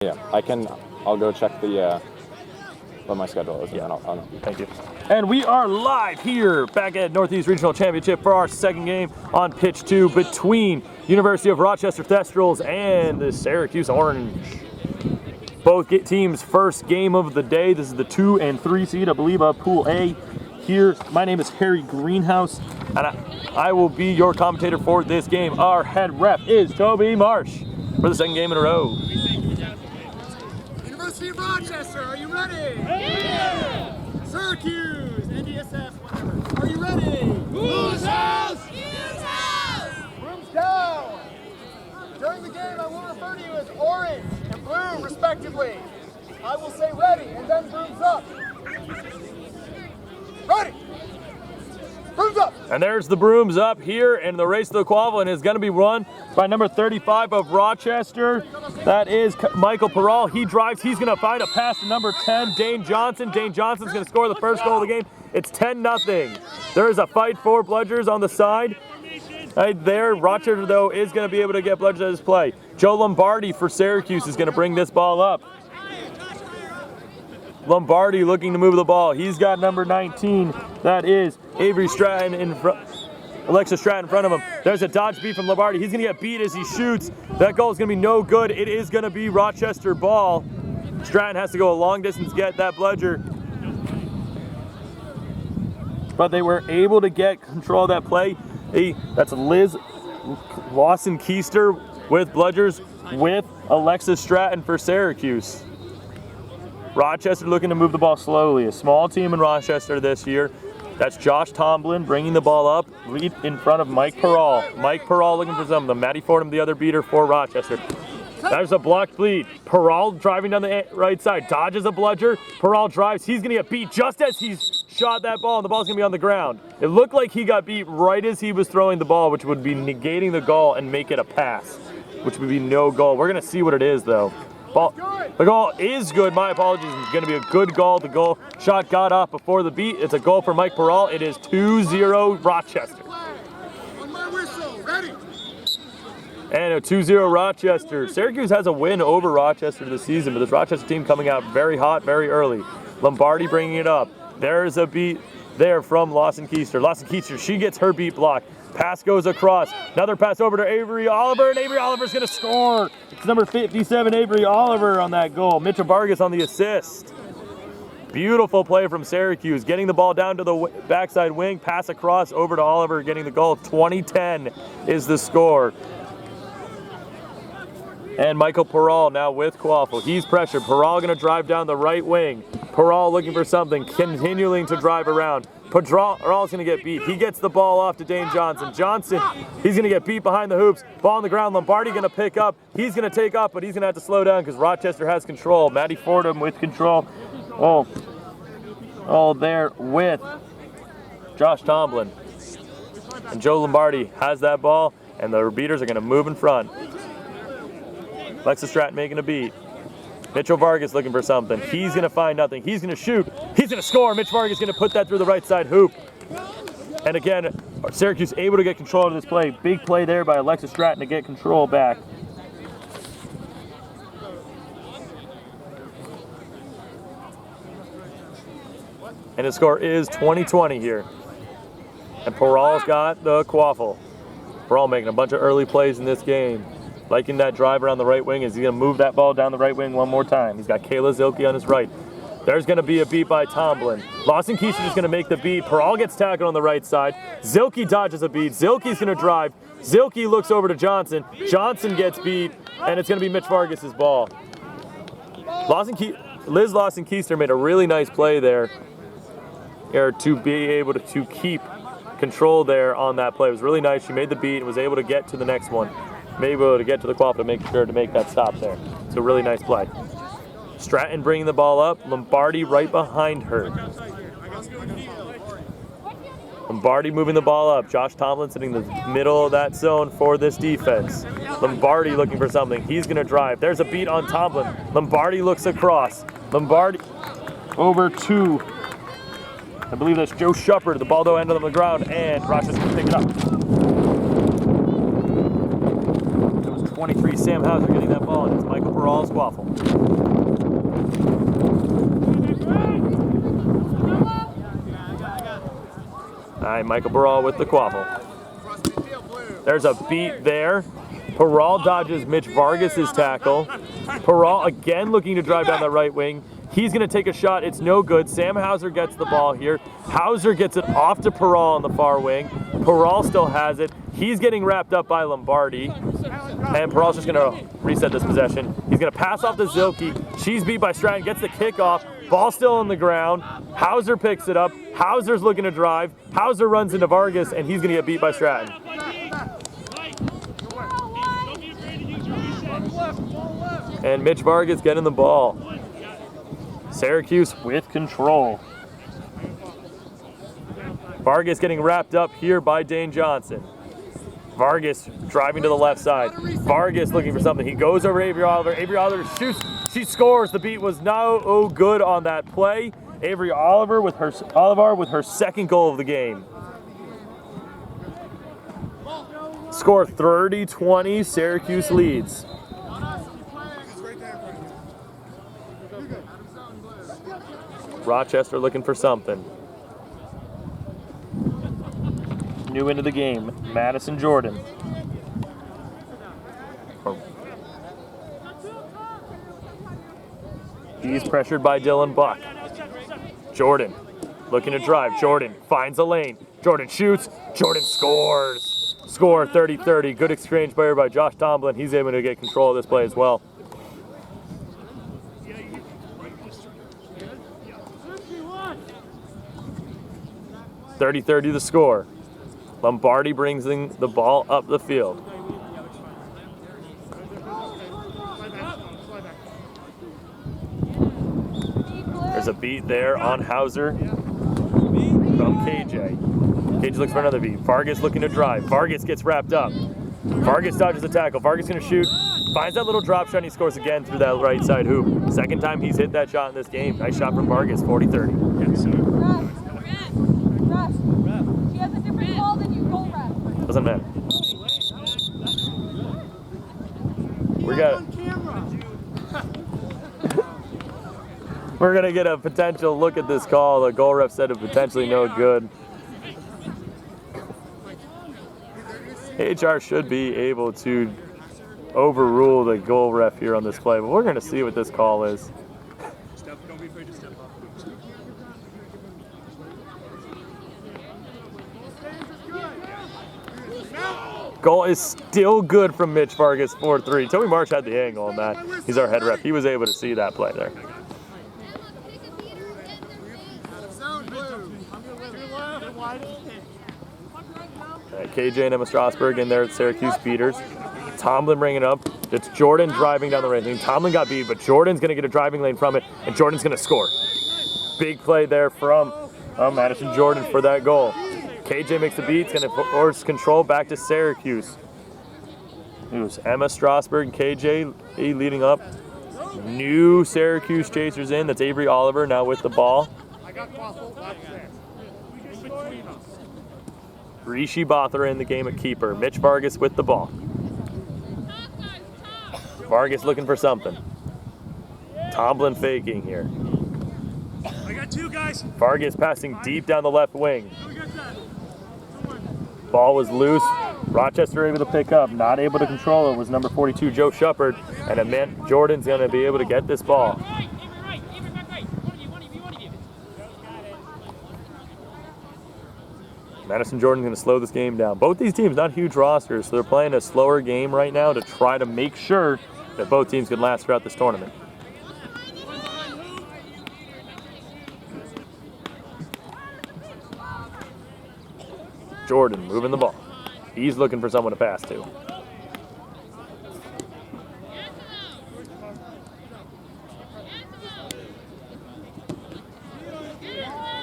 Yeah, I'll go check the what my schedule is, and then I'll know. Thank you. And we are live here back at Northeast Regional Championship for our second game on pitch 2 between University of Rochester Thestrals and the Syracuse Orange. Both teams' first game of the day. This is the 2 and 3 seed, I believe, of Pool A. Here, my name is Harry Greenhouse, and I will be your commentator for this game. Our head ref is Toby Marsh for the second game in a row. University of Rochester, are you ready? Yeah! Syracuse, NDSF, whatever. Are you ready? Whose house? Whose house? Rooms down. During the game, I will refer to you as orange and blue, respectively. I will say ready, and then brooms up. Ready. Brooms up. And there's the brooms up here, and the race to the qualifying is going to be won by number 35 of Rochester. That is Michael Peral. He drives. He's going to find a pass to number 10, Dane Johnson. Dane Johnson's going to score the first goal of the game. It's 10-0. There is a fight for Bludgers on the side. Right there, Rochester, though, is going to be able to get Bludgers at his play. Joe Lombardi for Syracuse is going to bring this ball up. Lombardi looking to move the ball. He's got number 19. That is Avery Stratton in front. Alexa Stratton in front of him. There's a dodge beat from Lombardi. He's going to get beat as he shoots. That goal is going to be no good. It is going to be Rochester ball. Stratton has to go a long distance to get that bludger. But they were able to get control of that play. That's Liz Lawson-Keister with bludgers with Alexa Stratton for Syracuse. Rochester looking to move the ball slowly. A small team in Rochester this year. That's Josh Tomlin bringing the ball up, lead in front of Mike Peral. Mike Peral looking for something. Matty Fordham, the other beater for Rochester. There's a blocked bleed. Peral driving down the right side, dodges a bludger. Peral drives. He's going to get beat just as he's shot that ball, and the ball's going to be on the ground. It looked like he got beat right as he was throwing the ball, which would be negating the goal and make it a pass, which would be no goal. We're going to see what it is, though. The goal is good. My apologies. It's going to be a good goal. The goal shot got off before the beat. It's a goal for Mike Peral. It is 2-0 Rochester. On my whistle, ready. And a 2-0 Rochester. Syracuse has a win over Rochester this season, but this Rochester team coming out very hot, very early. Lombardi bringing it up. There's a beat there from Lawson-Keister. Lawson-Keister, she gets her beat blocked. Pass goes across. Another pass over to Avery Oliver, and Avery Oliver's going to score. It's number 57, Avery Oliver, on that goal. Mitchell Vargas on the assist. Beautiful play from Syracuse, getting the ball down to the backside wing, pass across over to Oliver, getting the goal. 20-10 is the score. And Michael Peral now with Quaffle. He's pressured. Peral going to drive down the right wing. Peral looking for something, continuing to drive around. Peral's going to get beat. He gets the ball off to Dane Johnson. Johnson, he's going to get beat behind the hoops. Ball on the ground. Lombardi going to pick up. He's going to take up, but he's going to have to slow down because Rochester has control. Matty Fordham with control. Oh, there with Josh Tomlin. And Joe Lombardi has that ball, and the beaters are going to move in front. Alexa Stratton making a beat. Mitchell Vargas looking for something. He's going to find nothing. He's going to shoot. He's going to score. Mitch Vargas going to put that through the right side hoop. And again, Syracuse able to get control of this play. Big play there by Alexa Stratton to get control back. And the score is 20-20 here. And Peral's got the quaffle. Peral making a bunch of early plays in this game. Liking that drive around the right wing. Is he going to move that ball down the right wing one more time? He's got Kayla Zilke on his right. There's going to be a beat by Tomlin. Lawson-Keister is going to make the beat. Peral gets tackled on the right side. Zilke dodges a beat. Zilke's going to drive. Zilke looks over to Johnson. Johnson gets beat, and it's going to be Mitch Vargas' ball. Liz Lawson-Keister made a really nice play there to be able to keep control there on that play. It was really nice. She made the beat and was able to get to the next one. Able to get to the quaff to make sure to make that stop there. It's a really nice play. Stratton bringing the ball up. Lombardi right behind her. Lombardi moving the ball up. Josh Tomlin sitting in the middle of that zone for this defense. Lombardi looking for something. He's going to drive. There's a beat on Tomlin. Lombardi looks across. Lombardi over to, I believe that's Joe Shepard. The ball though ended on the ground, and Rochester's going to pick it up. 23, Sam Hauser getting that ball, and it's Michael Peral's quaffle. All right, Michael Peral with the quaffle. There's a beat there. Peral dodges Mitch Vargas's tackle. Peral again looking to drive down the right wing. He's going to take a shot. It's no good. Sam Hauser gets the ball here. Hauser gets it off to Peral on the far wing. Peral still has it. He's getting wrapped up by Lombardi. And Peral's just going to reset this possession. He's going to pass off to Zilke. She's beat by Stratton. Gets the kickoff. Ball still on the ground. Hauser picks it up. Hauser's looking to drive. Hauser runs into Vargas, and he's going to get beat by Stratton. And Mitch Vargas getting the ball. Syracuse with control. Vargas getting wrapped up here by Dane Johnson. Vargas driving to the left side. Vargas looking for something. He goes over Avery Oliver. Avery Oliver shoots. She scores. The beat was no good on that play. Avery Oliver with her second goal of the game. Score 30-20. Syracuse leads. Rochester looking for something. New into the game, Madison Jordan. He's pressured by Dylan Buck. Jordan looking to drive. Jordan finds a lane. Jordan shoots. Jordan scores. Score 30-30. Good exchange player by Josh Tomlin. He's able to get control of this play as well. 30-30 the score. Lombardi brings the ball up the field. There's a beat there on Hauser from KJ. KJ looks for another beat. Vargas looking to drive. Vargas gets wrapped up. Vargas dodges the tackle. Vargas going to shoot. Finds that little drop shot and he scores again through that right side hoop. Second time he's hit that shot in this game. Nice shot from Vargas, 40-30. Russ, she has a different call than you, goal ref. Doesn't matter. We're gonna get a potential look at this call. The goal ref said it potentially no good. HR should be able to overrule the goal ref here on this play, but we're gonna see what this call is. Don't be afraid to step up. Goal is still good from Mitch Vargas, 4-3. Toby Marsh had the angle on that. He's our head ref. He was able to see that play there. Right, KJ and Emma Strasburg in there at Syracuse beaters. Tomlin bringing it up. It's Jordan driving down the lane. Tomlin got beat, but Jordan's going to get a driving lane from it, and Jordan's going to score. Big play there from Madison Jordan for that goal. KJ makes the beat. It's going to force control back to Syracuse. It was Emma Strasburg and KJ leading up. New Syracuse chasers in. That's Avery Oliver now with the ball. Rishi Bothra in the game at keeper. Mitch Vargas with the ball. Vargas looking for something. Tomlin faking here. I got two guys. Vargas passing deep down the left wing. Ball was loose. Rochester able to pick up. Not able to control it was number 42, Joe Shepard. And it meant Jordan's going to be able to get this ball. Madison Jordan's going to slow this game down. Both these teams not huge rosters, so they're playing a slower game right now to try to make sure that both teams can last throughout this tournament. Jordan moving the ball. He's looking for someone to pass to.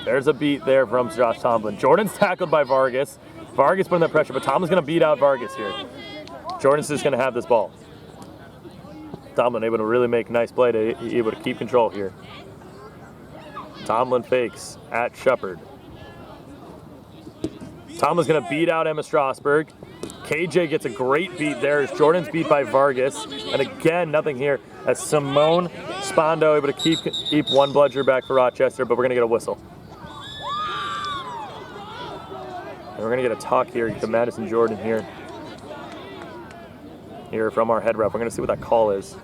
There's a beat there from Josh Tomlin. Jordan's tackled by Vargas. Vargas putting that pressure, but Tomlin's going to beat out Vargas here. Jordan's just going to have this ball. Tomlin able to really make a nice play to be able to keep control here. Tomlin fakes at Shepard. Tomlin's going to beat out Emma Strasburg. KJ gets a great beat there as Jordan's beat by Vargas. And again, nothing here as Simone Spondo able to keep one bludger back for Rochester, but we're going to get a whistle. And we're going to get a talk here to Madison Jordan here. Here from our head ref. We're going to see what that call is.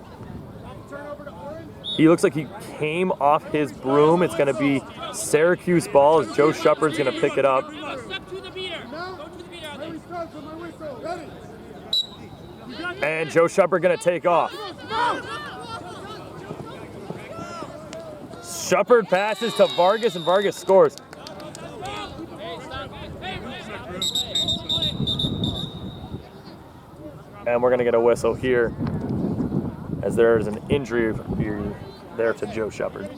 He looks like he came off his broom. It's going to be Syracuse ball as Joe Shepard's going to pick it up. And Joe Shepard going to take off. Shepard passes to Vargas, and Vargas scores. And we're going to get a whistle here as there is an injury there to Joe Shepard.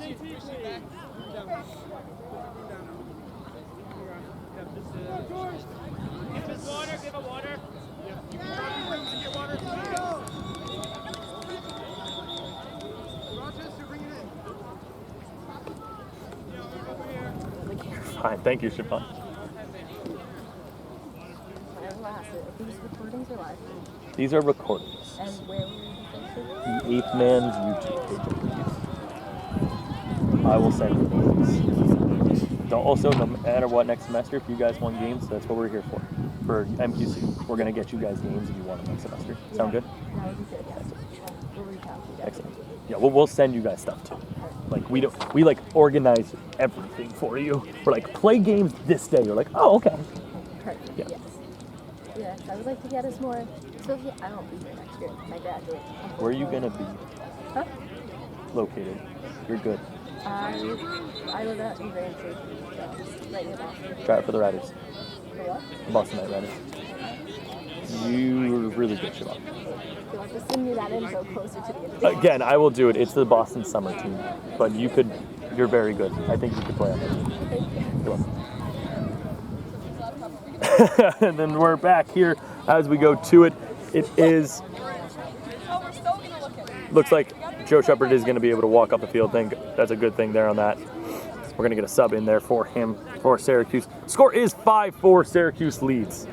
Fine, thank you, Siobhan. These recordings are live. These are recordings. And where will you The 8th Man's YouTube page, I believe. I will send you these. Don't also, no matter what, next semester, if you guys want games, that's what we're here for. For MQC, we're going to get you guys games if you want them next semester. Sound good? That would be good, yes. We'll reach out to you guys. Excellent. Yeah, we'll send you guys stuff too. Like we like organize everything for you. We're like, play games this day. You're like, oh, okay. Perfect, Yeah. yes. Yes, I would like to get us more. So yeah, I won't be here next year. I graduate. Where are you gonna be Huh? located? You're good. I live out in Grand Tree, so right near Boston. Try it for the Riders. For what? The Boston Knight Riders. You really good, Siobhan. You'll have to send me that info closer to the end of the Again, I will do it. It's the Boston summer team, but you're very good. I think you could play on that team. You're welcome. And then we're back here as we go to it. It is, looks like Joe Shepard is going to be able to walk up the field. Think that's a good thing there on that. We're going to get a sub in there for him, for Syracuse. Score is 5-4, Syracuse leads.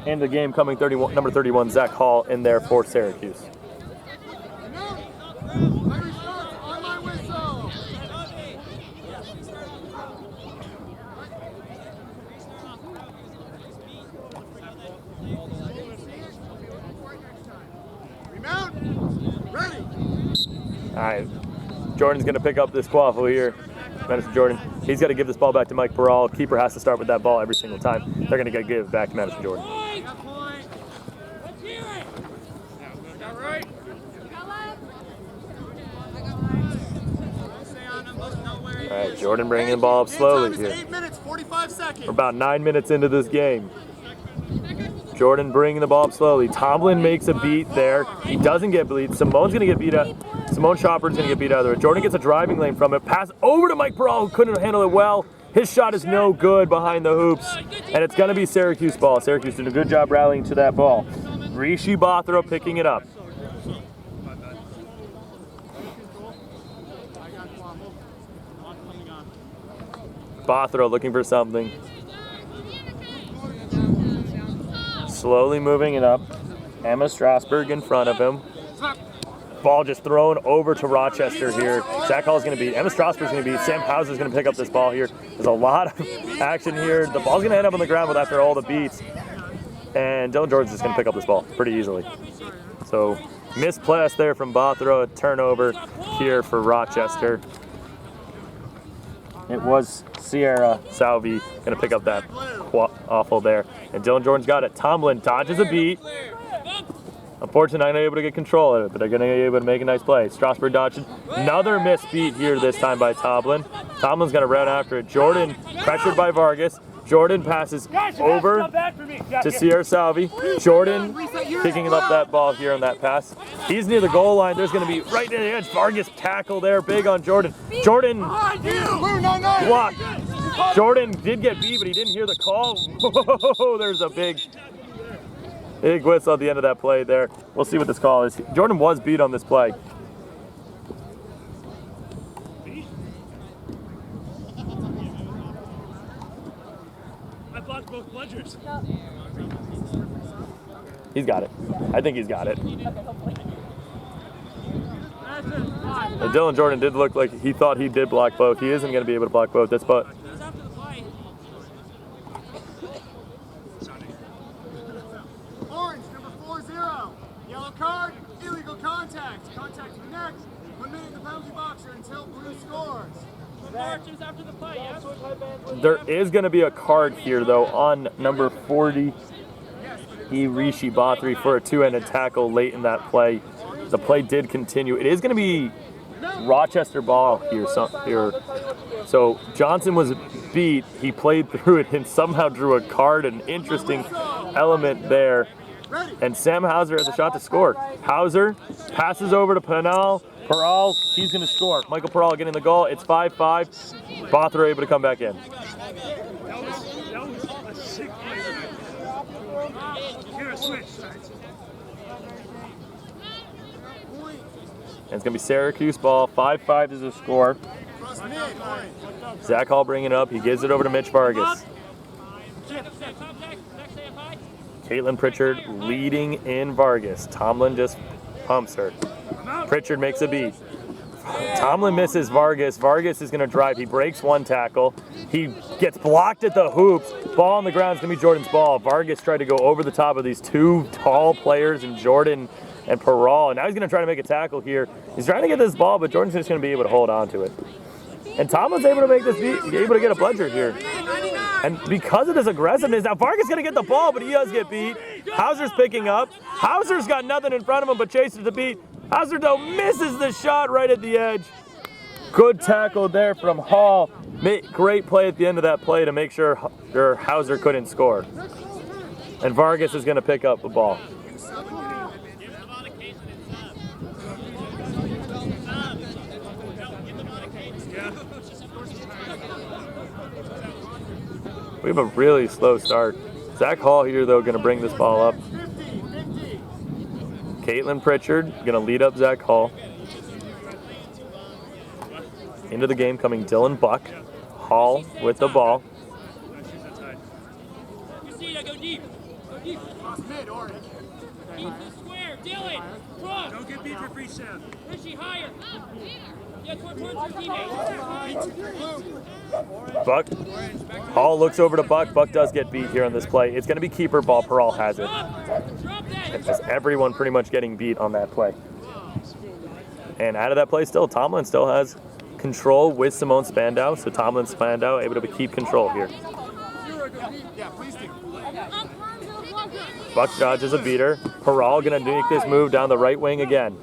In the game coming number 31, Zach Hall in there for Syracuse. All right, Jordan's going to pick up this quaffle here. Madison Jordan. He's got to give this ball back to Mike Barral. Keeper has to start with that ball every single time. They're going to get give back to Madison Jordan. All right, Jordan bringing the ball up slowly here. 8 minutes, 45 seconds. We're about 9 minutes into this game. Jordan bringing the ball up slowly. Tomlin makes a beat there. He doesn't get beat. Simone's going to get beat up. Simone Shopper's going to get beat out of it. Jordan gets a driving lane from it. Pass over to Mike Barral, who couldn't handle it well. His shot is no good behind the hoops. And it's going to be Syracuse ball. Syracuse doing a good job rallying to that ball. Rishi Bothro picking it up. Bothro looking for something. Slowly moving it up. Emma Strasburg in front of him. Ball just thrown over to Rochester here. Zach Hall's going to beat. Emma Strasburg's going to beat. Sam Hauser's going to pick up this ball here. There's a lot of action here. The ball's going to end up on the ground after all the beats. And Dylan Jordan's just going to pick up this ball pretty easily. So misplaced there from Bothro. A turnover here for Rochester. It was Sierra Salvi going to pick up that awful there. And Dylan Jordan's got it. Tomlin dodges a beat. Unfortunately, not able to get control of it, but they're going to be able to make a nice play. Strasburg dodging. Another missed beat here this time by Tomlin. Tomlin's going to run after it. Jordan pressured by Vargas. Jordan passes over to Sierra Salvi. Jordan picking up that ball here on that pass. He's near the goal line. There's going to be right near the edge. Vargas tackle there, big on Jordan. Jordan blocked. Jordan did get beat, but he didn't hear the call. Whoa, there's a big whistle at the end of that play there. We'll see what this call is. Jordan was beat on this play. both bludgers. He's got it. I think he's got it. Okay, hopefully. And Dylan Jordan did look like he thought he did block both. He isn't going to be able to block both. That's but. Orange, number 40. Yellow card, illegal contact. Contact to the neck. 1 minute in the penalty box or until blue scores. After the play, yes? There is going to be a card here, though, on number 40, Rishi Bothri, for a two-handed tackle late in that play. The play did continue. It is going to be Rochester ball here. So Johnson was beat. He played through it and somehow drew a card, an interesting element there. And Sam Hauser has a shot to score. Hauser passes over to Peral. He's going to score. Michael Peral getting the goal. It's 5-5. Bothra able to come back in. That was a sick play. Here, switch. And it's going to be Syracuse ball. 5-5 is the score. Zach Hall bringing it up. He gives it over to Mitch Vargas. Caitlin Pritchard leading in Vargas. Tomlin just pumps her. Pritchard makes a beat. Tomlin misses Vargas. Vargas is going to drive. He breaks one tackle. He gets blocked at the hoops. Ball on the ground is going to be Jordan's ball. Vargas tried to go over the top of these two tall players in Jordan and Peral. And now he's going to try to make a tackle here. He's trying to get this ball, but Jordan's just going to be able to hold on to it. And Tomlin's able to make this beat, able to get a bludger here. And because of this aggressiveness, now Vargas is going to get the ball, but he does get beat. Hauser's picking up. Hauser's got nothing in front of him but chases the beat. Hauser, though, misses the shot right at the edge. Good tackle there from Hall. Great play at the end of that play to make sure Hauser couldn't score. And Vargas is going to pick up the ball. We have a really slow start. Zach Hall here, though, going to bring this ball up. Caitlin Pritchard going to lead up Zach Hall. Into the game coming Dylan Buck. Hall with the ball. Go deep. Go deep. Mid, orange. Deep the square. Dylan. Cross. Don't get beat for free shot. Rishi, higher. Yeah, towards your teammate. Buck. Hall looks over to Buck. Buck does get beat here on this play. It's going to be keeper ball. Peral has it. It's just everyone pretty much getting beat on that play. And out of that play still, Tomlin still has control with Simone Spandau. So Tomlin Spandau able to keep control here. Buck dodges a beater. Peral going to make this move down the right wing again.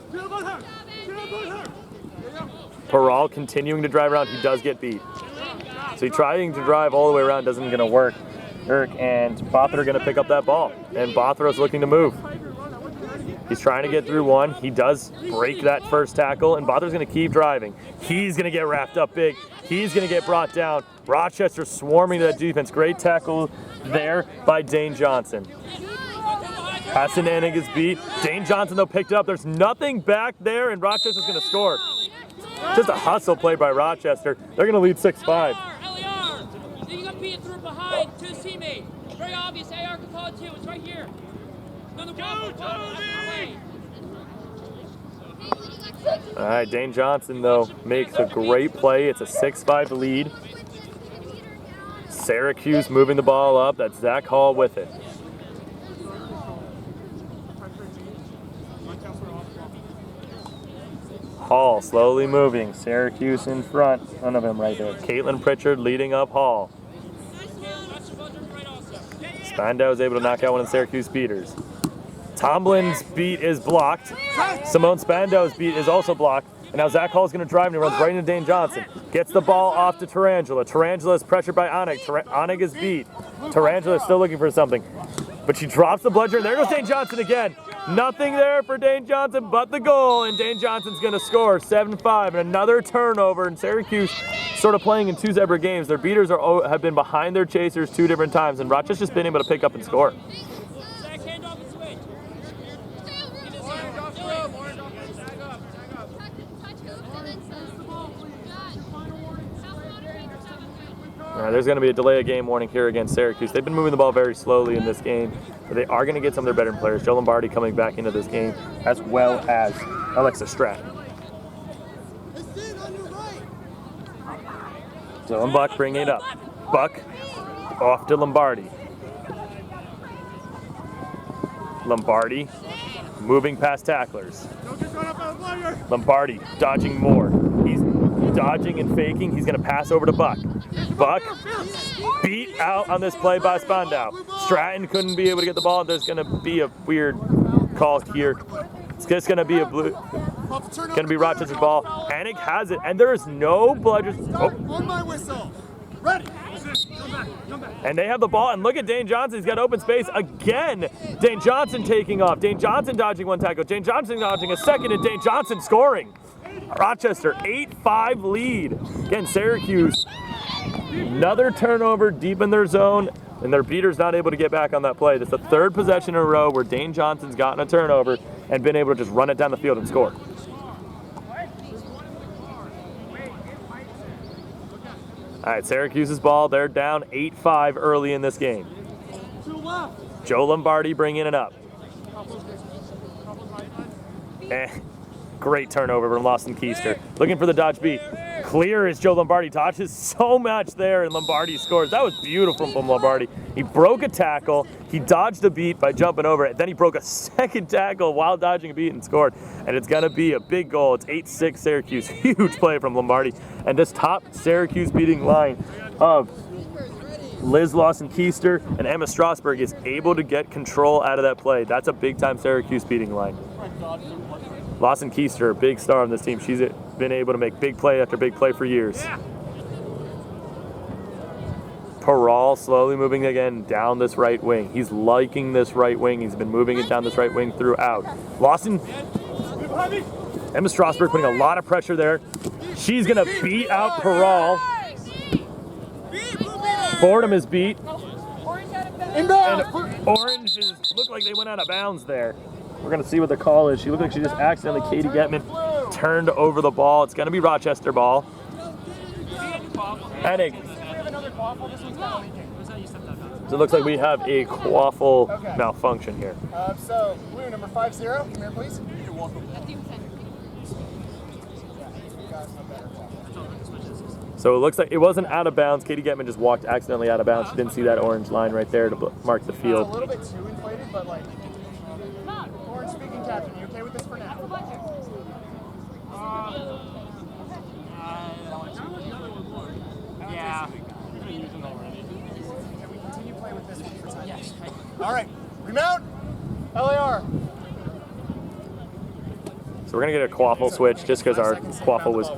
Peral continuing to drive around. He does get beat. So he's trying to drive all the way around. Doesn't going to work. And Bothra going to pick up that ball. And Bothra's looking to move. He's trying to get through one. He does break that first tackle. And Bothra's going to keep driving. He's going to get wrapped up big. He's going to get brought down. Rochester swarming to that defense. Great tackle there by Dane Johnson. Hassan Enig is beat. Dane Johnson, though, picked it up. There's nothing back there, and Rochester's going to score. Just a hustle play by Rochester. They're going to lead 6-5. LAR. So you got beat through behind to his teammate. Very obvious. AR can call it too. It's right here. Go, Tony! All right, Dane Johnson, though, makes a great play. It's a 6-5 lead. Syracuse moving the ball up. That's Zach Hall with it. Hall slowly moving. Syracuse in front. One of them right there. Caitlin Pritchard leading up Hall. Spandau is able to knock out one of the Syracuse beaters. Tomlin's beat is blocked. Simone Spandau's beat is also blocked. And now Zach Hall is going to drive and he runs right into Dane Johnson. Gets the ball off to Tarantula. Tarantula is pressured by Onig. Onig is beat. Tarantula is still looking for something. But she drops the bludger. There goes Dane Johnson again. Nothing there for Dane Johnson but the goal. And Dane Johnson's going to score 7-5. And another turnover. And Syracuse sort of playing in two separate games. Their beaters have been behind their chasers 2 different times. And Rochester's been able to pick up and score. All right, there's going to be a delay of game warning here against Syracuse. They've been moving the ball very slowly in this game, but they are going to get some of their better players. Joe Lombardi coming back into this game, as well as Alexa Stratton. Dylan Buck bringing it up. Buck off to Lombardi. Lombardi moving past tacklers. Lombardi dodging more. He's dodging and faking. He's going to pass over to Buck. Buck beat out on this play by Spandau. Stratton couldn't be able to get the ball. There's going to be a weird call here. It's just going to be going to be Rochester's ball. Anik has it, and there is no bludgers. Oh. On my whistle. Ready. And they have the ball, and look at Dane Johnson. He's got open space again. Dane Johnson taking off. Dane Johnson dodging one tackle. Dane Johnson dodging a second, and Dane Johnson scoring. Rochester, 8-5 lead. Again, Syracuse, another turnover deep in their zone, and their beater's not able to get back on that play. That's the third possession in a row where Dane Johnson's gotten a turnover and been able to just run it down the field and score. All right, Syracuse's ball. They're down 8-5 early in this game. Joe Lombardi bringing it up. Great turnover from Lawson Keister. Looking for the dodge beat. Clear as Joe Lombardi dodges so much there, and Lombardi scores. That was beautiful from Lombardi. He broke a tackle. He dodged a beat by jumping over it. Then he broke a second tackle while dodging a beat and scored. And it's going to be a big goal. It's 8-6 Syracuse. Huge play from Lombardi. And this top Syracuse beating line of Liz Lawson Keister and Emma Strasburg is able to get control out of that play. That's a big-time Syracuse beating line. Lawson Keister, a big star on this team. She's been able to make big play after big play for years. Peral slowly moving again down this right wing. He's liking this right wing. He's been moving it down this right wing throughout. Lawson, Emma Strasburg putting a lot of pressure there. She's going to beat out Peral. Fordham is beat. And Orange looked like they went out of bounds there. We're going to see what the call is. She looked like she just accidentally, Katie Getman, turned over the ball. It's going to be Rochester ball. Hennig. So it looks like we have a quaffle malfunction here. So, blue number 50, come here, please. So it looks like it wasn't out of bounds. Katie Getman just walked accidentally out of bounds. She didn't see that orange line right there to mark the field. A little bit too inflated, but like, Orange speaking captain, you okay with this for now? Yeah. Can we continue playing with this one for time? Yes. All right, remount, LAR. So we're gonna get a quaffle switch just because our quaffle was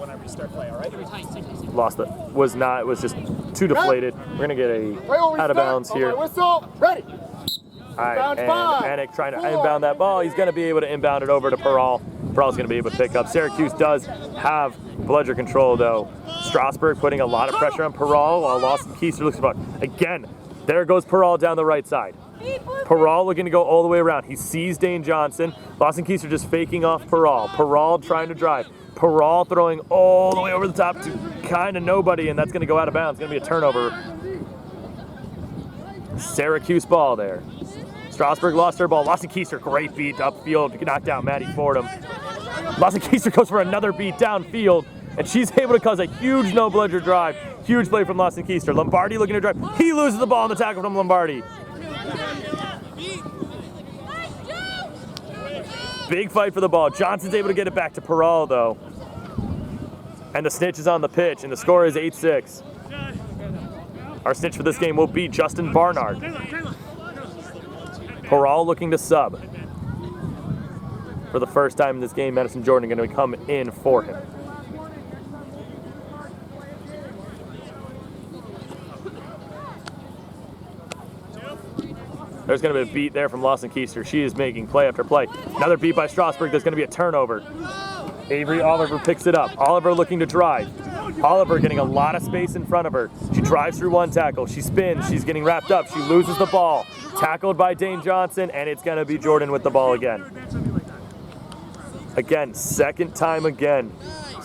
it was just too deflated. We're gonna get a out of bounds here. Whistle, ready. All right, and Anik trying to inbound that ball. He's gonna be able to inbound it over to Peral. Peral's gonna be able to pick up. Syracuse does have bludger control though. Strasburg putting a lot of pressure on Peral while Lawson Keister looks about. Again, there goes Peral down the right side. Peral looking to go all the way around. He sees Dane Johnson. Lawson Keister just faking off Peral. Peral trying to drive. Peral throwing all the way over the top to kind of nobody, and that's going to go out of bounds. It's going to be a turnover. Syracuse ball there. Strasburg lost her ball. Lawson Keister, great beat upfield. Knocked down Maddie Fordham. Lawson Keister goes for another beat downfield, and she's able to cause a huge no-bludger drive. Huge play from Lawson Keister. Lombardi looking to drive. He loses the ball on the tackle from Lombardi. Big fight for the ball. Johnson's able to get it back to Peral, though. And the snitch is on the pitch, and the score is 8-6. Our snitch for this game will be Justin Barnard. Peral looking to sub. For the first time in this game, Madison Jordan going to come in for him. There's going to be a beat there from Lawson Keister. She is making play after play. Another beat by Strasburg. There's going to be a turnover. Avery Oliver picks it up. Oliver looking to drive. Oliver getting a lot of space in front of her. She drives through one tackle. She spins. She's getting wrapped up. She loses the ball. Tackled by Dane Johnson, and it's going to be Jordan with the ball again. Again, second time again.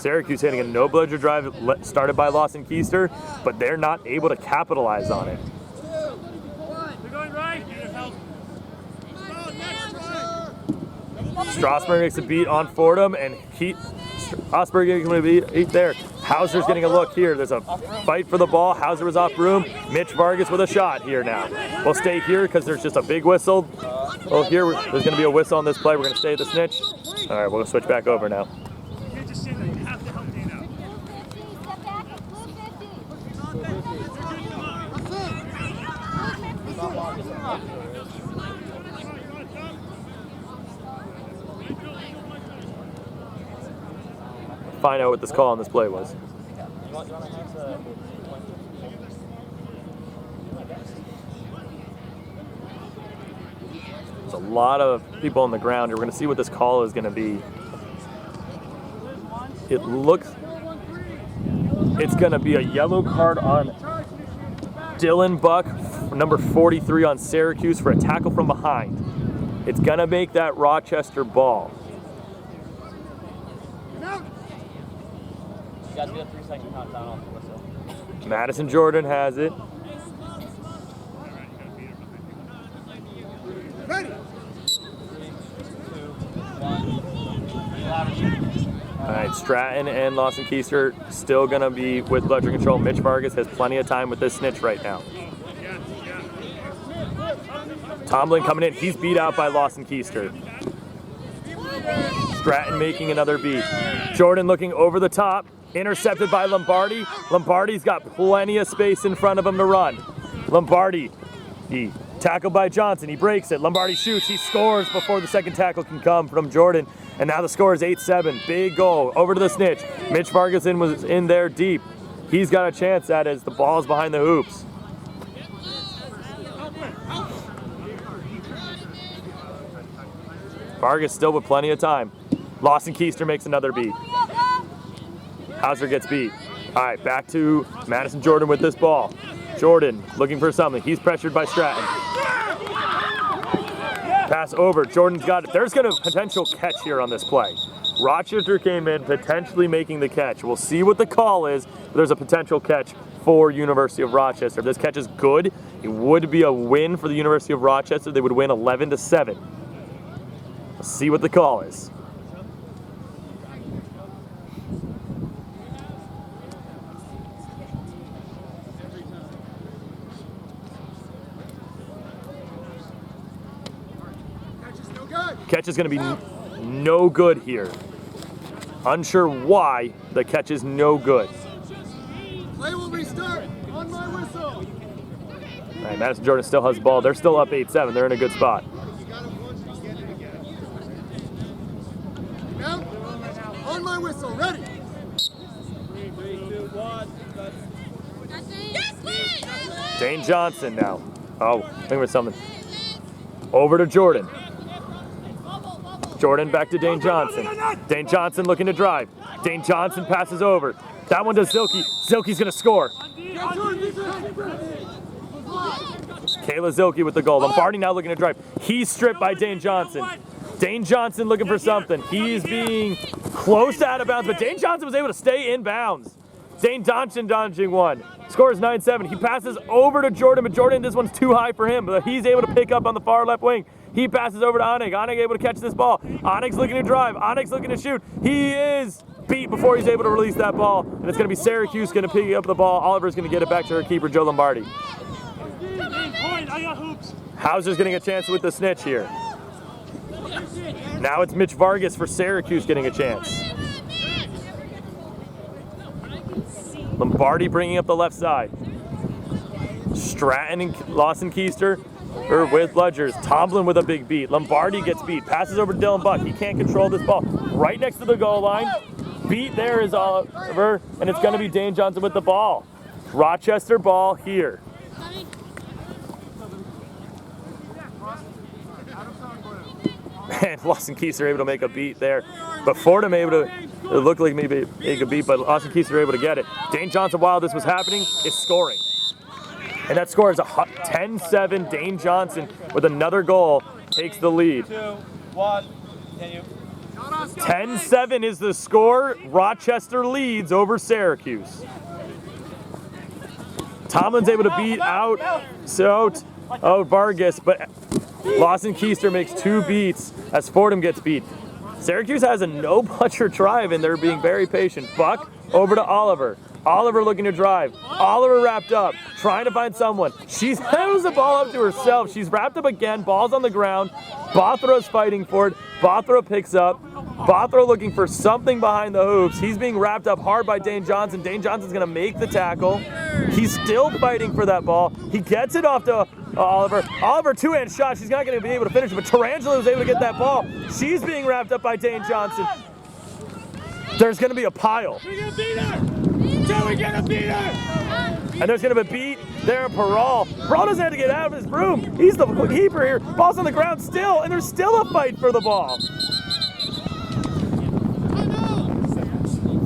Syracuse hitting a no-bludger drive started by Lawson Keister, but they're not able to capitalize on it. They're going right. Strasburg makes a beat on Fordham, and Strasburg getting a beat there. Hauser's getting a look here. There's a fight for the ball. Hauser was off room. Mitch Vargas with a shot here now. We'll stay here because there's just a big whistle. Well, here there's going to be a whistle on this play. We're going to stay at the snitch. All right, we'll switch back over now. You can't just stand there. You have to help Dana. Find out what this call on this play was. There's a lot of people on the ground here. We're going to see what this call is going to be. It looks, it's going to be a yellow card on Dylan Buck, number 43 on Syracuse, for a tackle from behind. It's going to make that Rochester ball. You guys get a 3-second countdown off the whistle. Madison Jordan has it. Ready. 3, 2, 1. All right, Stratton and Lawson Keister still going to be with bludger control. Mitch Vargas has plenty of time with this snitch right now. Tomlin coming in. He's beat out by Lawson Keister. Stratton making another beat. Jordan looking over the top. Intercepted by Lombardi. Lombardi's got plenty of space in front of him to run. Lombardi, he tackled by Johnson. He breaks it. Lombardi shoots. He scores before the second tackle can come from Jordan. And now the score is 8-7. Big goal. Over to the snitch. Mitch Vargas was in there deep. He's got a chance at it as the ball's behind the hoops. Vargas still with plenty of time. Lawson Keister makes another beat. Hauser gets beat. All right, back to Madison Jordan with this ball. Jordan looking for something. He's pressured by Stratton. Pass over. Jordan's got it. There's going to potential catch here on this play. Rochester came in potentially making the catch. We'll see what the call is. There's a potential catch for University of Rochester. If this catch is good, it would be a win for the University of Rochester. They would win 11-7. Let's see what the call is. Catch is going to be no good here. Unsure why the catch is no good. Play will restart on my whistle. All right, Madison Jordan still has the ball. They're still up 8-7. They're in a good spot. Now, on my whistle, ready. 3, 2, 1. Dane Johnson now. Oh, I think there's something. Over to Jordan. Jordan back to Dane Johnson. Dane Johnson looking to drive. Dane Johnson passes over. That one to Zilke. Zilke's going to score. Kayla Zilke with the goal. Lombardi now looking to drive. He's stripped by Dane Johnson. Dane Johnson looking for something. He's being close to out of bounds, but Dane Johnson was able to stay in bounds. Dane Johnson dodging one. Score is 9-7. He passes over to Jordan, but Jordan, this one's too high for him, but he's able to pick up on the far left wing. He passes over to Onig. Onig able to catch this ball. Onig's looking to drive. Onig's looking to shoot. He is beat before he's able to release that ball. And it's going to be Syracuse going to pick up the ball. Oliver's going to get it back to her keeper, Joe Lombardi. Hauser's getting a chance with the snitch here. Now it's Mitch Vargas for Syracuse getting a chance. Lombardi bringing up the left side. Stratton and Lawson Keister with bludgers. Tomlin with a big beat. Lombardi gets beat. Passes over to Dylan Buck. He can't control this ball. Right next to the goal line. Beat there is Oliver, and it's going to be Dane Johnson with the ball. Rochester ball here. And Lawson Keister able to make a beat there. But Fordham able to, it looked like maybe make a beat, but Lawson Keister able to get it. Dane Johnson, while this was happening, is scoring. And that score is a 10-7. Dane Johnson with another goal takes the lead. 2, 1, continue. 10-7 is the score. Rochester leads over Syracuse. Tomlin's able to beat out Vargas, but Lawson Keister makes 2 beats as Fordham gets beat. Syracuse has a no-bludger drive, and they're being very patient. Buck over to Oliver. Oliver looking to drive. Oliver wrapped up, trying to find someone. She throws the ball up to herself. She's wrapped up again. Ball's on the ground. Bothro's fighting for it. Bothro picks up. Bothro looking for something behind the hoops. He's being wrapped up hard by Dane Johnson. Dane Johnson's going to make the tackle. He's still fighting for that ball. He gets it off to Oliver. Oliver, 2-hand shot. She's not going to be able to finish it, but Tarantula was able to get that ball. She's being wrapped up by Dane Johnson. There's going to be a pile. And there's going to be a beat there. Peral doesn't have to get out of his room. He's the keeper here. Ball's on the ground still, and there's still a fight for the ball.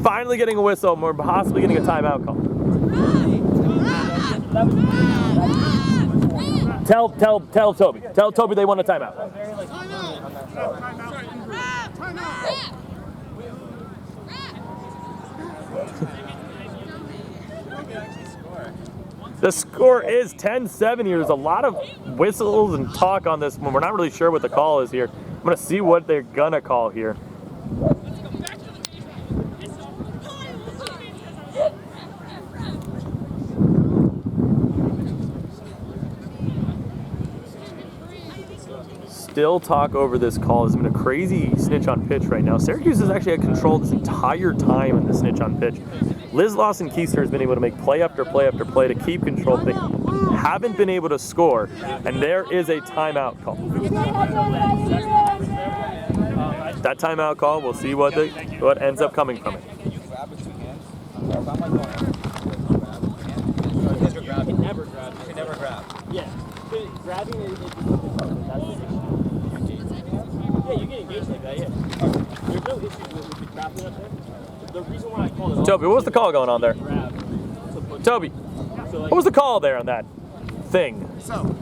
Finally getting a whistle. We're possibly getting a timeout call. Tell Toby. Tell Toby they want a timeout. The score is 10-7 here. There's a lot of whistles and talk on this one. We're not really sure what the call is here. I'm going to see what they're going to call here. Still talk over this call. There's been a crazy snitch on pitch right now. Syracuse has actually had control this entire time in the snitch on pitch. Liz Lawson Keister has been able to make play after play after play to keep control. They haven't been able to score, and there is a timeout call. That timeout call, we'll see what ends up coming from it. You can never grab. Yeah. Grabbing is yeah, you get engaged like that, yeah. There's no issues with the grabbing up there. The reason why I call it Toby, what was the call going on there? Toby, what was the call there on that thing? So,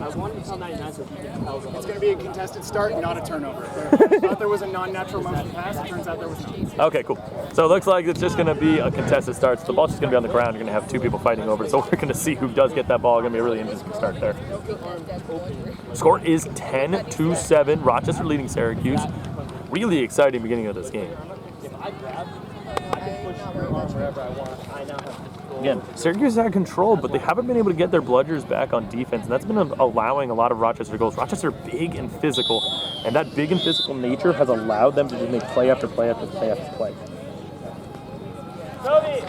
I wanted to tell 99 so you can tell it's going to be a contested start, not a turnover. I thought there was a non-natural motion pass. It turns out there was not. Okay, cool. So it looks like it's just going to be a contested start. So the ball's just going to be on the ground. You're going to have 2 people fighting over it. So we're going to see who does get that ball. It's going to be a really interesting start there. Score is 10-7. Rochester leading Syracuse. Really exciting beginning of this game. If I grab, I can push your arm wherever I want. I now have control. Again, Syracuse had control, but they haven't been able to get their bludgers back on defense, and that's been allowing a lot of Rochester goals. Rochester big and physical, and that big and physical nature has allowed them to just make play after play after play after play. Toby!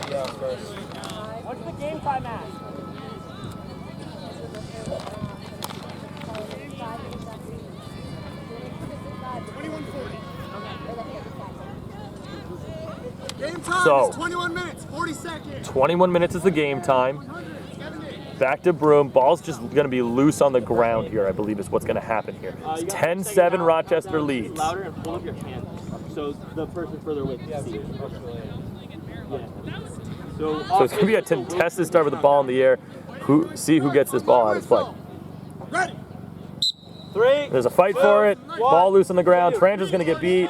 What's the game time at? Game time So, is 21 minutes, 40 seconds. 21 minutes is the game time. Back to Broom. Ball's just going to be loose on the ground here, I believe is what's going to happen here. It's 10-7 Rochester leads. Louder and pull up your hand so the person further away can see. Yeah. So it's going to be a contested start with the ball in the air. See who gets this ball out of play. Ready. 3. There's a fight for it. Ball loose on the ground. Tarantula's going to get beat.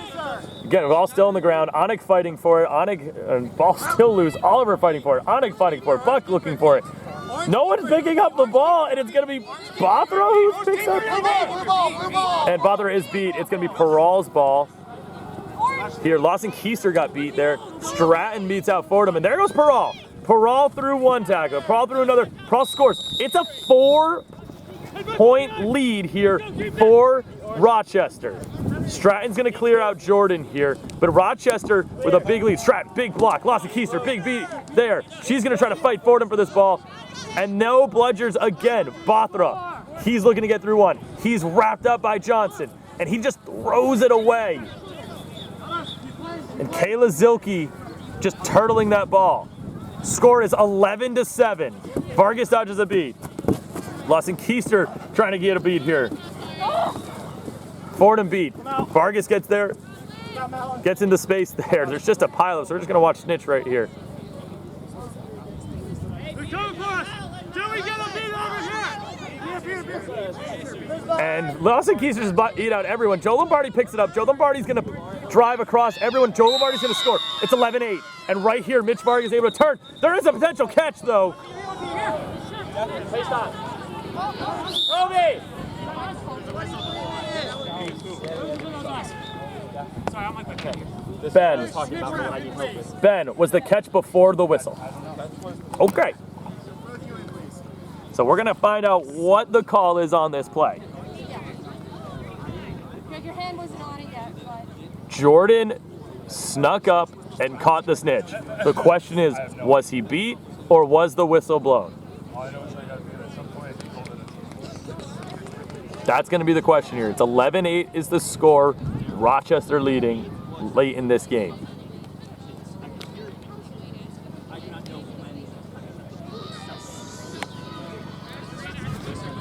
Again, ball still on the ground. Onik fighting for it. Onik, ball still loose. Oliver fighting for it. Onik fighting for it. Buck looking for it. No one's picking up the ball, and it's going to be Bothro who picks up. And Bothro is beat. It's going to be Peral's ball. Here, Lawson Keister got beat there. Stratton beats out Fordham, and there goes Peral. Peral through one tackle. Peral through another. Peral scores. It's a 4-point lead here for Rochester. Stratton's going to clear out Jordan here, but Rochester with a big lead. Stratton, big block. Lawson Keister, big beat there. She's going to try to fight Fordham for this ball. And no bludgers again. Bothra, he's looking to get through one. He's wrapped up by Johnson, and he just throws it away. And Kayla Zilke just turtling that ball. Score is 11-7. Vargas dodges a beat. Lawson Keister trying to get a beat here. Fordham beat. Vargas gets there, gets into space there. There's just a pile, so we're just going to watch snitch right here. They're coming for us. Do we get a beat over here? And Lawson Keister just eat out everyone. Joe Lombardi picks it up. Joe Lombardi's going to drive across everyone. Joe Lombardi's going to score. It's 11-8. And right here, Mitch Vargas is able to turn. There is a potential catch, though. Hey, stop. Toby! Ben, was the catch before the whistle? Okay. So we're going to find out what the call is on this play. Your hand wasn't on it yet, but... Jordan snuck up and caught the snitch. The question is, was he beat or was the whistle blown? That's going to be the question here. It's 11-8 is the score. Rochester leading late in this game.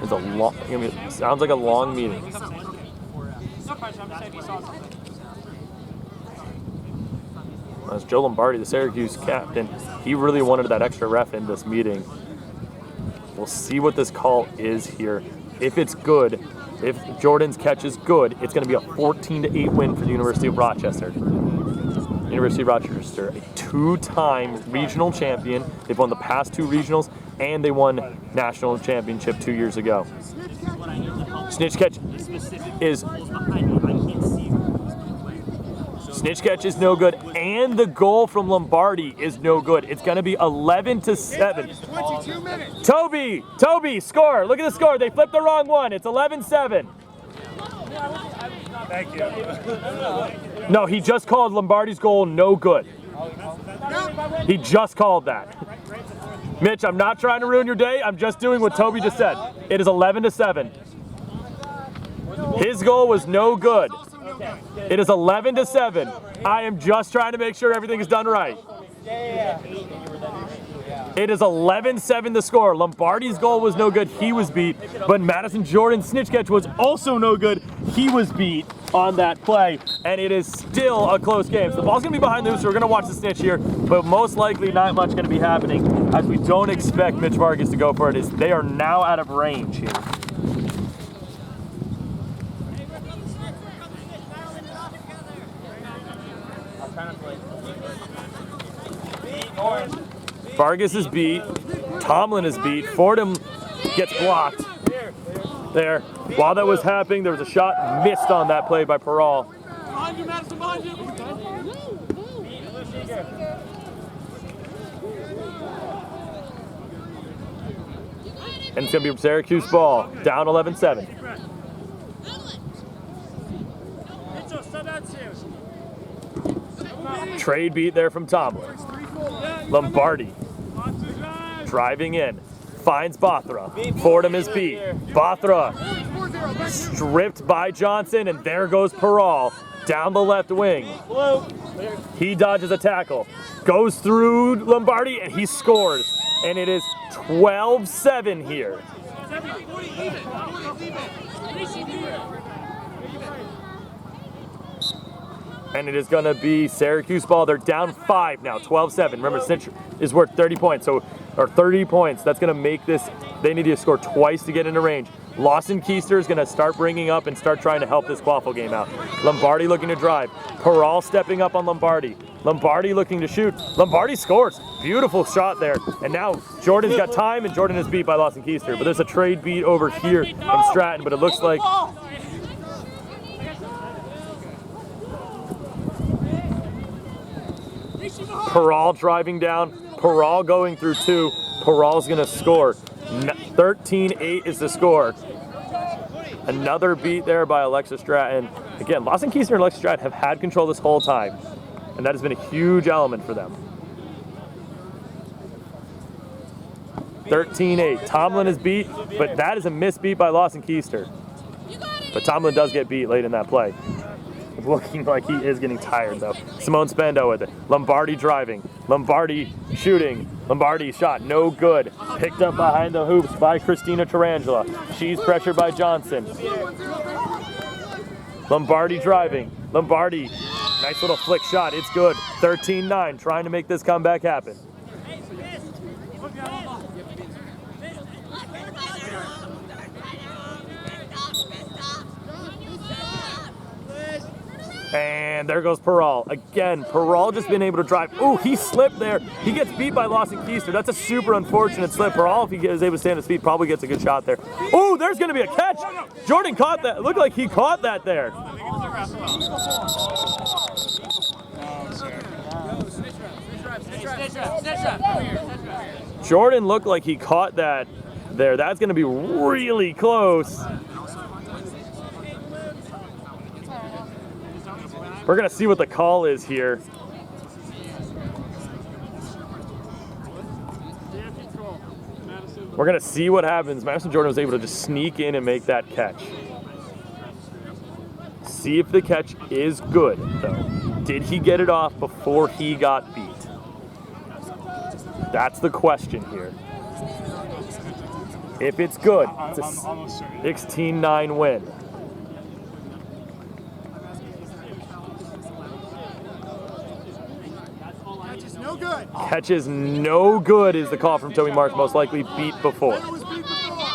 It's a long, sounds like a long meeting. As Joe Lombardi, the Syracuse captain, he really wanted that extra ref in this meeting. We'll see what this call is here. If it's good, if Jordan's catch is good, it's going to be a 14-8 win for the University of Rochester. University of Rochester, a two-time regional champion. They've won the past two regionals, and they won national championship 2 years ago. Snitch catch is no good, and the goal from Lombardi is no good. It's going to be 11-7. 22 minutes. Toby, score. Look at the score. They flipped the wrong one. It's 11-7. Thank you. No, he just called Lombardi's goal no good. He just called that. Mitch, I'm not trying to ruin your day. I'm just doing what Toby just said. It is 11-7. His goal was no good. It is 11-7. I am just trying to make sure everything is done right. It is 11-7 the score. Lombardi's goal was no good. He was beat. But Madison Jordan's snitch catch was also no good. He was beat on that play. And it is still a close game. So the ball's going to be behind the hoop, so we're going to watch the snitch here. But most likely not much going to be happening, as we don't expect Mitch Vargas to go for it. They are now out of range here. Vargas is beat. Tomlin is beat. Fordham gets blocked. There. While that was happening, there was a shot missed on that play by Peral. Behind you, Madison, behind you. And it's going to be Syracuse ball. Down 11-7. Trade beat there from Tomlin. Lombardi driving in. Finds Bothra. Fordham is beat. Bothra stripped by Johnson, and there goes Peral down the left wing. He dodges a tackle. Goes through Lombardi, and he scores. And it is 12-7 here. And it is going to be Syracuse ball. They're down 5 now, 12-7. Remember, Cinch is worth 30 points, or 30 points. That's going to make this, they need to score twice to get into range. Lawson Keister is going to start bringing up and start trying to help this Quaffle game out. Lombardi looking to drive. Peral stepping up on Lombardi. Lombardi looking to shoot. Lombardi scores. Beautiful shot there. And now Jordan's got time, and Jordan is beat by Lawson Keister. But there's a trade beat over here from Stratton, but it looks like Peral driving down. Peral going through 2. Peral's going to score. 13-8 is the score. Another beat there by Alexis Stratton. Again, Lawson Keister and Alexis Stratton have had control this whole time, and that has been a huge element for them. 13-8. Tomlin is beat, but that is a misbeat by Lawson Keister. But Tomlin does get beat late in that play. Looking like he is getting tired, though. Simone Spendo with it. Lombardi driving. Lombardi shooting. Lombardi shot no good. Picked up behind the hoops by Christina Tarangela. She's pressured by Johnson. Lombardi driving. Lombardi. Nice little flick shot. It's good. 13-9. Trying to make this comeback happen. And there goes Peral. Again, Peral just been able to drive. Ooh, he slipped there. He gets beat by Lawson Keister. That's a super unfortunate slip. Peral, if he is able to stand his feet, probably gets a good shot there. Ooh, there's going to be a catch. Jordan caught that. It looked like he caught that there. Jordan looked like he caught that there. That's going to be really close. We're going to see what the call is here. We're going to see what happens. Madison Jordan was able to just sneak in and make that catch. See if the catch is good, though. Did he get it off before he got beat? That's the question here. If it's good, it's a 16-9 win. No good. Catch is no good is the call from Toby Marks, most likely beat before. It was beat before.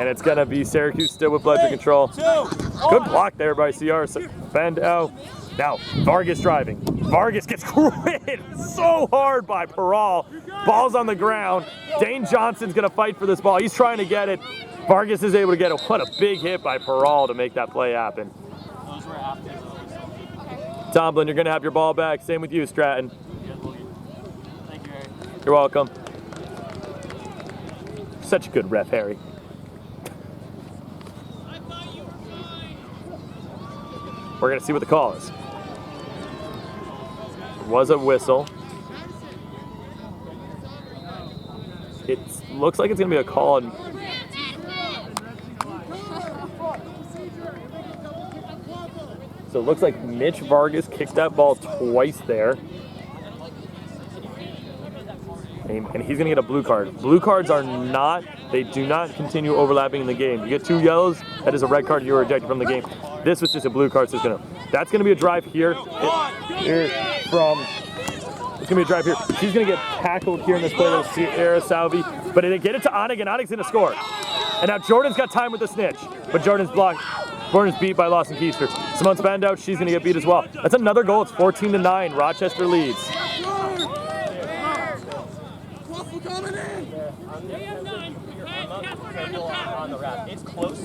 And it's going to be Syracuse still with pleasure control. Good block there by CR. Bandow. Now, Vargas driving. Vargas gets crit so hard by Peral. Ball's on the ground. Dane Johnson's going to fight for this ball. He's trying to get it. Vargas is able to get it. What a big hit by Peral to make that play happen. Tomlin, you're going to have your ball back. Same with you, Stratton. Thank you, Harry. You're welcome. Such a good ref, Harry. We're going to see what the call is. It was a whistle. It looks like it's going to be a call. So it looks like Mitch Vargas kicked that ball twice there. And he's going to get a blue card. Blue cards are not, they do not continue overlapping in the game. You get 2 yellows, that is a red card, you're ejected from the game. This was just a blue card, so that's going to be a drive here. It's going to be a drive here. She's going to get tackled here in this play with Sierra Salvi. But they get it to Onig, and Onig's going to score. And now Jordan's got time with the snitch. But Jordan's blocked. Jordan's beat by Lawson Keister. Simone Spandau, she's going to get beat as well. That's another goal. It's 14-9. Rochester leads.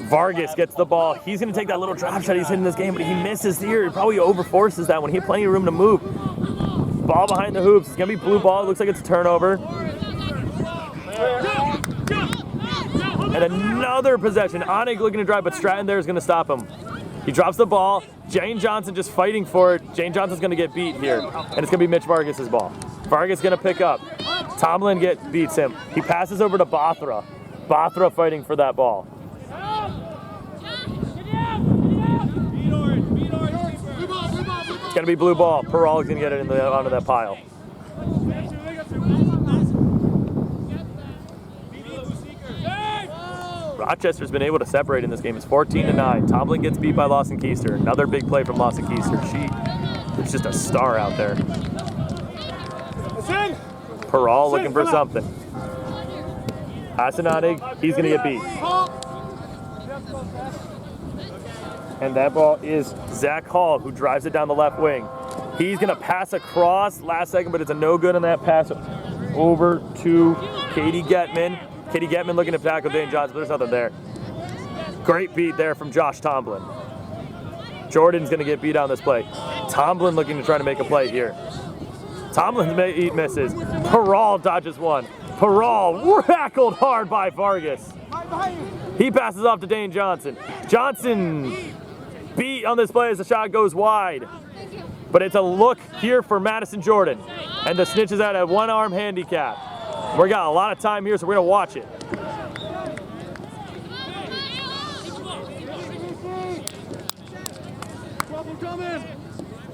Vargas gets the ball. He's going to take that little drop shot he's hitting this game, but he misses here. He probably overforces that one. He had plenty of room to move. Ball behind the hoops. It's going to be blue ball. It looks like it's a turnover. And another possession. Onig looking to drive, but Stratton there is going to stop him. He drops the ball. Jane Johnson just fighting for it. Jane Johnson's going to get beat here. And it's going to be Mitch Vargas' ball. Vargas going to pick up. Tomlin beats him. He passes over to Bothra. Bothra fighting for that ball. It's going to be blue ball. Peral is going to get it onto that pile. Rochester's been able to separate in this game. It's 14-9. Tomlin gets beat by Lawson Keister. Another big play from Lawson Keister. She's just a star out there. Peral looking for something. Hasanonig, he's going to get beat. And that ball is Zach Hall, who drives it down the left wing. He's going to pass across last second, but it's a no good on that pass over to Katie Getman. Katie Getman looking to tackle Dane Johnson, but there's nothing there. Great beat there from Josh Tomlin. Jordan's going to get beat on this play. Tomlin looking to try to make a play here. Tomlin misses. Peral dodges one. Peral tackled hard by Vargas. He passes off to Dane Johnson. Johnson beat on this play as the shot goes wide. But it's a look here for Madison Jordan. And the snitch is at a one-arm handicap. We got a lot of time here, so we're going to watch it.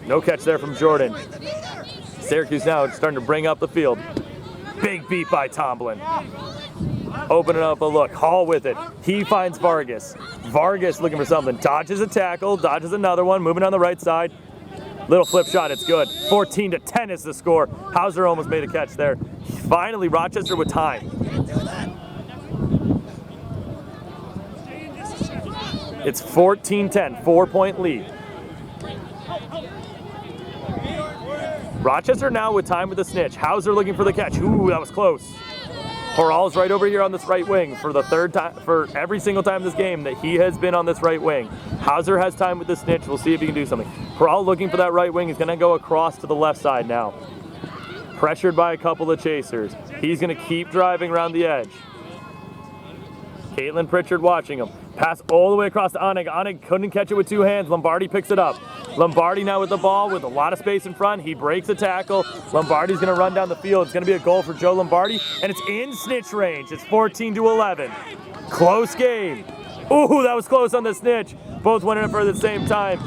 No catch there from Jordan. Syracuse now starting to bring up the field. Big beat by Tomlin. Opening up a look. Hall with it. He finds Vargas. Vargas looking for something. Dodges a tackle. Dodges another one. Moving on the right side. Little flip shot. It's good. 14-10 is the score. Hauser almost made a catch there. Finally, Rochester with time. It's 14-10, 4-point lead. Rochester now with time with the snitch. Hauser looking for the catch. Ooh, that was close. Corral's right over here on this right wing for the third time, for every single time this game that he has been on this right wing. Hauser has time with the snitch. We'll see if he can do something. Corral looking for that right wing. He's gonna go across to the left side now. Pressured by a couple of chasers. He's gonna keep driving around the edge. Caitlin Pritchard watching him. Pass all the way across to Onig. Onig couldn't catch it with two hands. Lombardi picks it up. Lombardi now with the ball with a lot of space in front. He breaks a tackle. Lombardi's gonna run down the field. It's gonna be a goal for Joe Lombardi, and it's in snitch range. It's 14-11. Close game. Ooh, that was close on the snitch. Both went in for the same time.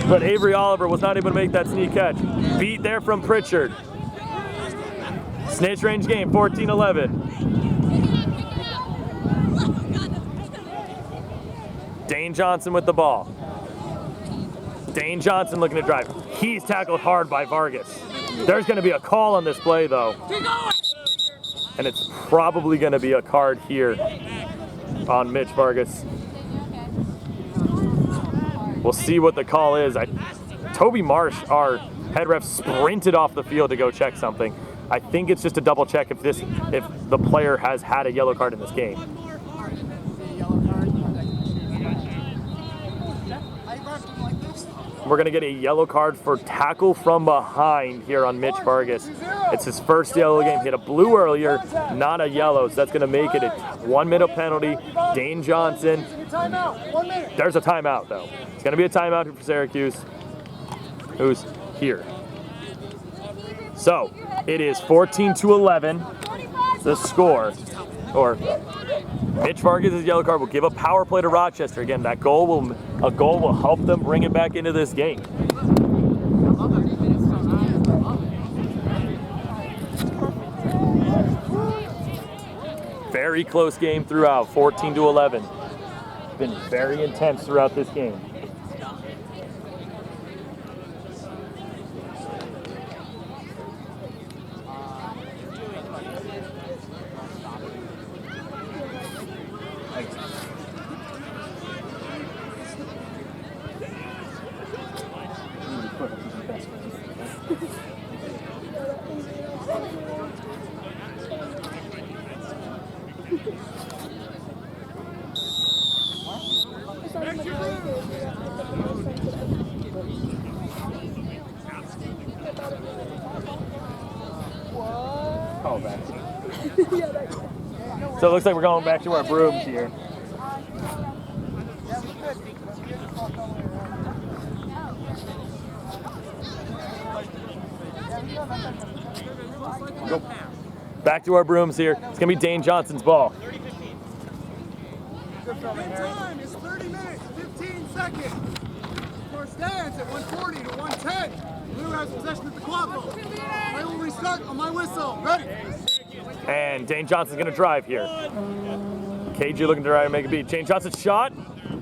But Avery Oliver was not able to make that sneak catch. Beat there from Pritchard. Snitch range game, 14-11. Dane Johnson with the ball. Dane Johnson looking to drive. He's tackled hard by Vargas. There's going to be a call on this play, though. And it's probably going to be a card here on Mitch Vargas. We'll see what the call is. Toby Marsh, our head ref, sprinted off the field to go check something. I think it's just a double check if the player has had a yellow card in this game. We're going to get a yellow card for tackle from behind here on Mitch Vargas. It's his first yellow game. He had a blue earlier, not a yellow, so that's going to make it a 1-minute penalty. Dane Johnson. There's a timeout, though. It's going to be a timeout for Syracuse, who's here. So it is 14-11, the score. Or Mitch Vargas' yellow card will give a power play to Rochester. Again, a goal will help them bring it back into this game. Very close game throughout, 14-11. It's been very intense throughout this game. So it looks like we're going back to our brooms here. Go. Back to our brooms here. It's going to be Dane Johnson's ball. Time is 30 minutes, 15 seconds. Score stands at 140 to 110. Blue has possession of the club ball. Play will restart on my whistle. Ready? And Dane Johnson's going to drive here. KG looking to try to make a beat. Dane Johnson's shot,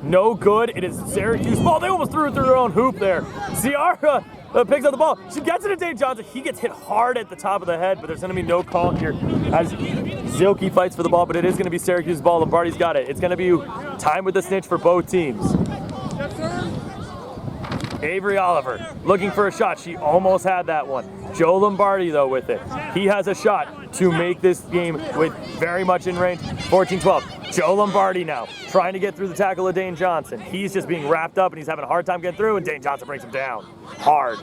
no good. It is Syracuse ball. They almost threw it through their own hoop there. Ciara picks up the ball. She gets it to Dane Johnson. He gets hit hard at the top of the head, but there's going to be no call here as Zilke fights for the ball, but it is going to be Syracuse's ball. Lombardi's got it. It's going to be time with the snitch for both teams. Avery Oliver looking for a shot. She almost had that one. Joe Lombardi, though, with it. He has a shot to make this game with very much in range. 14-12. Joe Lombardi now trying to get through the tackle of Dane Johnson. He's just being wrapped up, and he's having a hard time getting through, and Dane Johnson brings him down hard.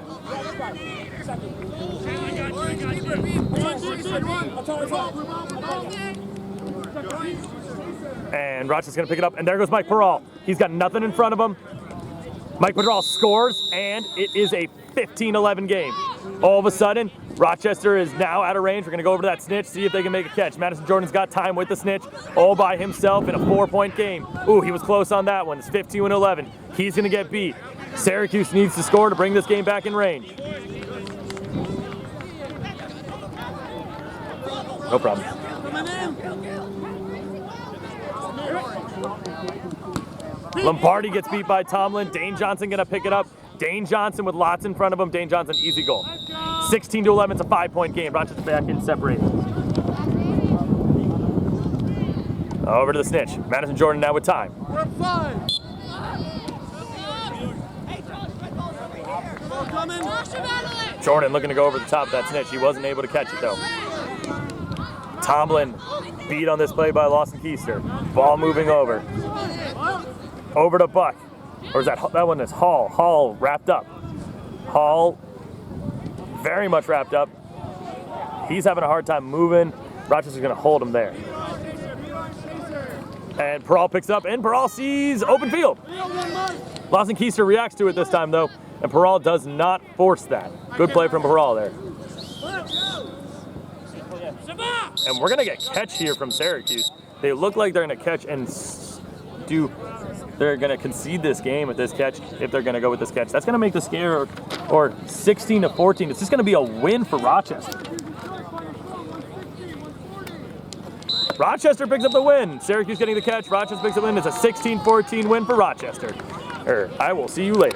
And Rochester's going to pick it up, and there goes Mike Peral. He's got nothing in front of him. Mike Peral scores, and it is a 15-11 game. All of a sudden, Rochester is now out of range. We're going to go over to that snitch, see if they can make a catch. Madison Jordan's got time with the snitch all by himself in a 4-point game. Ooh, he was close on that one. It's 15-11. He's going to get beat. Syracuse needs to score to bring this game back in range. No problem. Lombardi gets beat by Tomlin. Dane Johnson gonna pick it up. Dane Johnson with lots in front of him. Dane Johnson, easy goal. 16-11, it's a 5-point game. Rochester back in separated. Over to the snitch. Madison Jordan now with time. We're 5. coming. Jordan looking to go over the top of that snitch. He wasn't able to catch it though. Tomlin beat on this play by Lawson Keister. Ball moving over. Over to Buck. Or is that one is Hall. Hall wrapped up. Hall very much wrapped up. He's having a hard time moving. Rochester's going to hold him there. And Peral picks up, and Peral sees open field. Lawson Keister reacts to it this time, though, and Peral does not force that. Good play from Peral there. And we're going to get catch here from Syracuse. They look like they're going to catch and they're going to concede this game with this catch if they're going to go with this catch. That's going to make the scare, or 16-14. It's just going to be a win for Rochester. Rochester picks up the win. Syracuse getting the catch. Rochester picks up the win. It's a 16-14 win for Rochester. I will see you later.